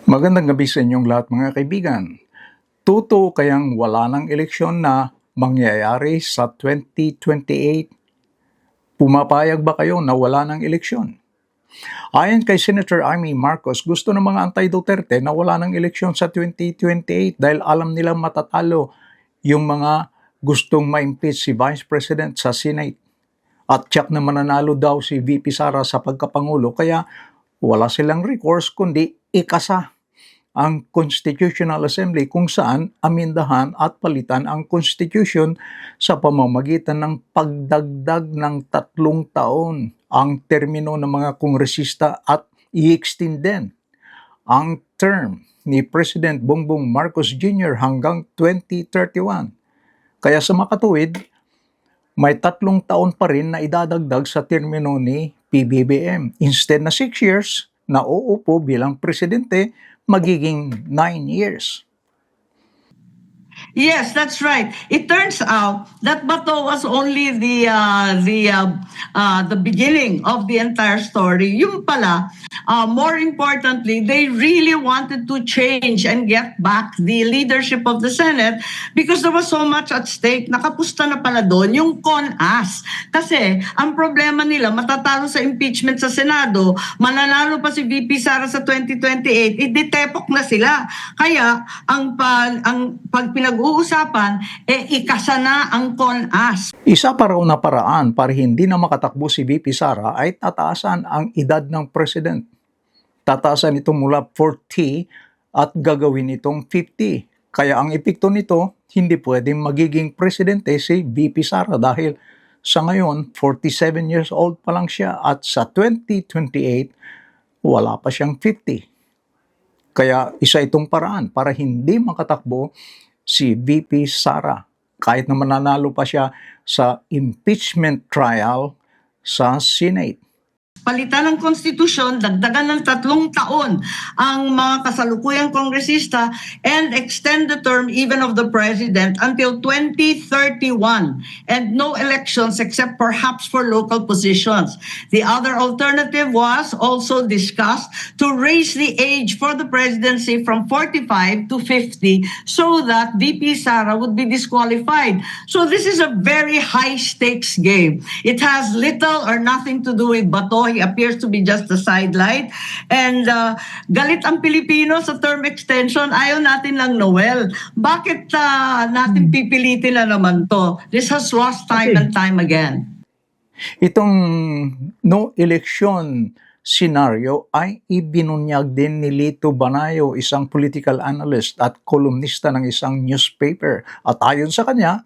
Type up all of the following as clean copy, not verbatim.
Magandang gabi sa inyong lahat mga kaibigan. Totoo kayang wala ng eleksyon na mangyayari sa 2028? Pumapayag ba kayo na wala ng eleksyon? Ayon kay Senator Amy Marcos, gusto ng mga anti-Duterte na wala ng eleksyon sa 2028 dahil alam nila matatalo yung mga gustong ma-impeach si Vice President sa Senate. At tiyak na mananalo daw si VP Sara sa pagkapangulo kaya wala silang recourse kundi ikasa ang Constitutional Assembly kung saan amindahan at palitan ang Constitution sa pamamagitan ng pagdagdag ng 3 taon ang termino ng mga kongresista at i-extend din ang term ni President Bongbong Marcos Jr. hanggang 2031. Kaya sa makatuwid, may 3 taon pa rin na idadagdag sa termino ni PBBM. Instead na 6 years na uupo bilang presidente, magiging 9 years. Yes, that's right. It turns out that Bato was only the beginning of the entire story. Yung pala, more importantly, they really wanted to change and get back the leadership of the Senate because there was so much at stake. Nakapusta na pala doon yung CONAS. Kasi ang problema nila, matatalo sa impeachment sa Senado, mananalo pa si VP Sara sa 2028, idetepok na sila. Kaya ang pag pinag-uusapan, ikasa na ang CONAS. Isa pa raw na paraan para hindi na makatakbo si VP Sara ay tataasan ang edad ng president. Tataasan ito mula 40 at gagawin itong 50. Kaya ang epekto nito, hindi pwedeng magiging presidente si VP Sara dahil sa ngayon, 47 years old pa lang siya at sa 2028, wala pa siyang 50. Kaya isa itong paraan para hindi makatakbo si VP Sara kahit na mananalo pa siya sa impeachment trial sa Senate. Palitan ng konstitusyon, dagdagan ng 3 taon ang mga kasalukuyang kongresista and extend the term even of the president until 2031 and no elections except perhaps for local positions. The other alternative was also discussed to raise the age for the presidency from 45 to 50 so that VP Sara would be disqualified. So this is a very high stakes game. It has little or nothing to do with Bato. He appears to be just a sidelight. And galit ang Pilipino sa term extension. Ayaw natin lang Noel. Bakit natin pipilitin na naman to? This has lost time and time again. Itong no election scenario ay ibinunyag din ni Lito Banayo, isang political analyst at kolumnista ng isang newspaper. At ayon sa kanya,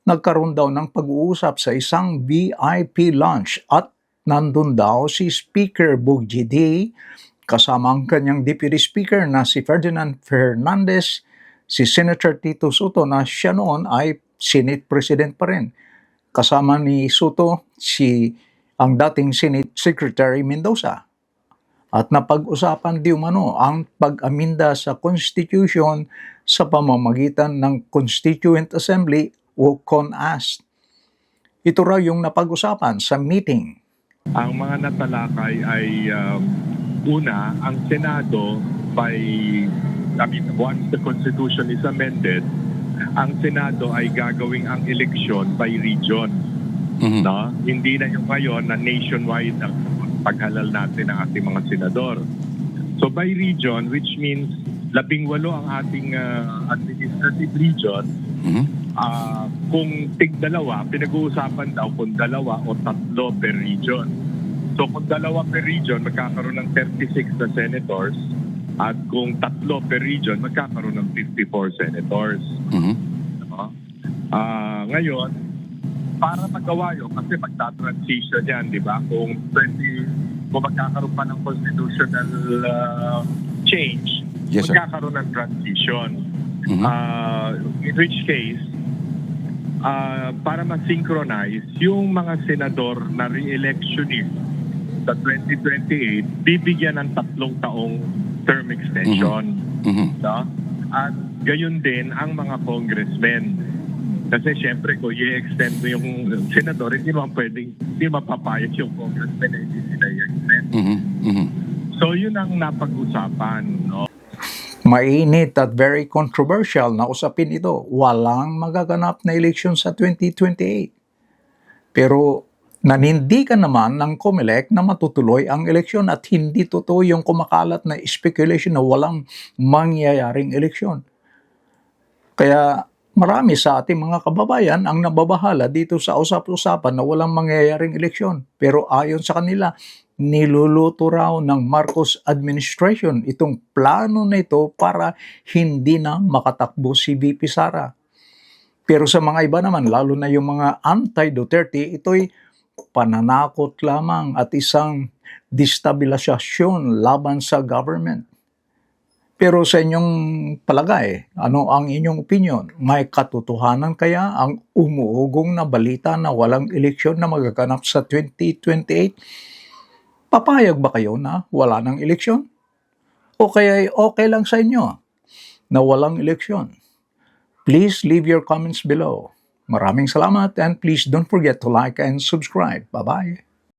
nagkaroon daw ng pag-uusap sa isang VIP lunch at nandun daw si Speaker Bugjidi kasama ang kanyang Deputy Speaker na si Ferdinand Fernandez, si Senator Tito Soto na siya noon ay Senate President pa rin. Kasama ni Soto ang dating Senate Secretary Mendoza. At napag-usapan di umano ang pag-aminda sa Constitution sa pamamagitan ng Constituent Assembly o CONAS. Ito raw yung napag-usapan sa meeting. Ang mga natalakay ay una, ang Senado once the Constitution is amended, ang Senado ay gagawing ang eleksyon by region. No? Hindi na yung ngayon na nationwide ang paghalal natin ng ating mga senador. So by region, which means 18 ang ating administrative region. Kung tig-2, pinag-uusapan daw kung 2 o 3 per region. So kung 2 per region, magkakaroon ng 36 na senators. At kung 3 per region, magkakaroon ng 54 senators. Ngayon, para magawa yun, kasi magta-transition yan, di ba? Kung magkakaroon pa ng constitutional change, yes, magkakaroon ng transition. In which case, para ma-synchronize yung mga senador na re-electionist sa 2028, bibigyan ng 3 taong term extension. No? At gayon din ang mga congressmen. Kasi syempre kung i-extend mo yung senador, hindi mapapayag yung congressmen na hindi sila i-extend. So yun ang napag-usapan. No? Mainit at very controversial na usapin ito. Walang magaganap na eleksyon sa 2028. Pero nanindigan naman ng COMELEC na matutuloy ang eleksyon at hindi totoo yung kumakalat na speculation na walang mangyayaring eleksyon. Kaya marami sa ating mga kababayan ang nababahala dito sa usap-usapan na walang mangyayaring eleksyon. Pero ayon sa kanila, niluluto raw ng Marcos administration itong plano na ito para hindi na makatakbo si VP Sara. Pero sa mga iba naman, lalo na yung mga anti-Duterte, ito'y pananakot lamang at isang destabilisasyon laban sa government. Pero sa inyong palagay, ano ang inyong opinion? May katotohanan kaya ang umuugong na balita na walang eleksyon na magaganap sa 2028? Papayag ba kayo na wala ng eleksyon? O kaya okay lang sa inyo na walang eleksyon? Please leave your comments below. Maraming salamat and please don't forget to like and subscribe. Bye-bye.